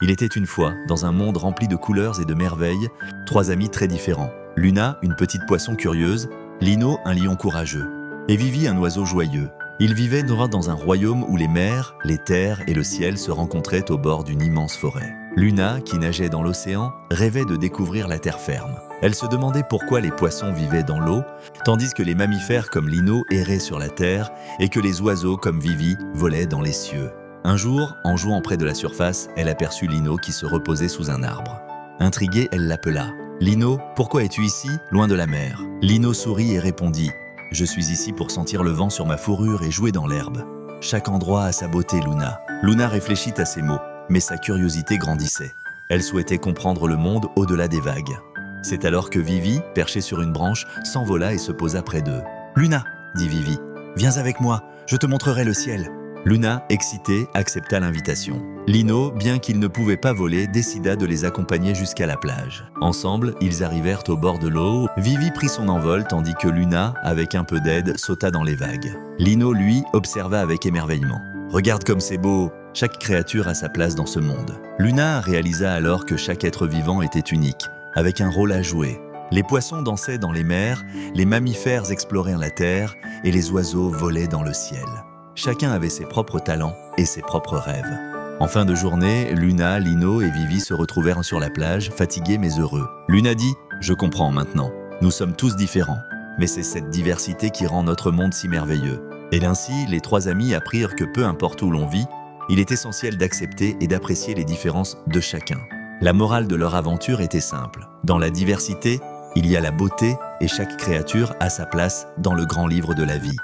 Il était une fois, dans un monde rempli de couleurs et de merveilles, trois amis très différents. Luna, une petite poisson curieuse, Lino, un lion courageux, et Vivi, un oiseau joyeux. Ils vivaient dans un royaume où les mers, les terres et le ciel se rencontraient au bord d'une immense forêt. Luna, qui nageait dans l'océan, rêvait de découvrir la terre ferme. Elle se demandait pourquoi les poissons vivaient dans l'eau, tandis que les mammifères comme Lino erraient sur la terre et que les oiseaux comme Vivi volaient dans les cieux. Un jour, en jouant près de la surface, elle aperçut Lino qui se reposait sous un arbre. Intriguée, elle l'appela. « Lino, pourquoi es-tu ici, loin de la mer ?» Lino sourit et répondit « Je suis ici pour sentir le vent sur ma fourrure et jouer dans l'herbe. » Chaque endroit a sa beauté, Luna. Luna réfléchit à ces mots, mais sa curiosité grandissait. Elle souhaitait comprendre le monde au-delà des vagues. C'est alors que Vivi, perchée sur une branche, s'envola et se posa près d'eux. « Luna, dit Vivi, viens avec moi, je te montrerai le ciel. » Luna, excitée, accepta l'invitation. Lino, bien qu'il ne pouvait pas voler, décida de les accompagner jusqu'à la plage. Ensemble, ils arrivèrent au bord de l'eau. Vivi prit son envol tandis que Luna, avec un peu d'aide, sauta dans les vagues. Lino, lui, observa avec émerveillement. « Regarde comme c'est beau! Chaque créature a sa place dans ce monde. » Luna réalisa alors que chaque être vivant était unique, avec un rôle à jouer. Les poissons dansaient dans les mers, les mammifères exploraient la terre et les oiseaux volaient dans le ciel. Chacun avait ses propres talents et ses propres rêves. En fin de journée, Luna, Lino et Vivi se retrouvèrent sur la plage, fatigués mais heureux. Luna dit « Je comprends maintenant. Nous sommes tous différents. Mais c'est cette diversité qui rend notre monde si merveilleux. » Et ainsi, les trois amis apprirent que peu importe où l'on vit, il est essentiel d'accepter et d'apprécier les différences de chacun. La morale de leur aventure était simple. Dans la diversité, il y a la beauté et chaque créature a sa place dans le grand livre de la vie.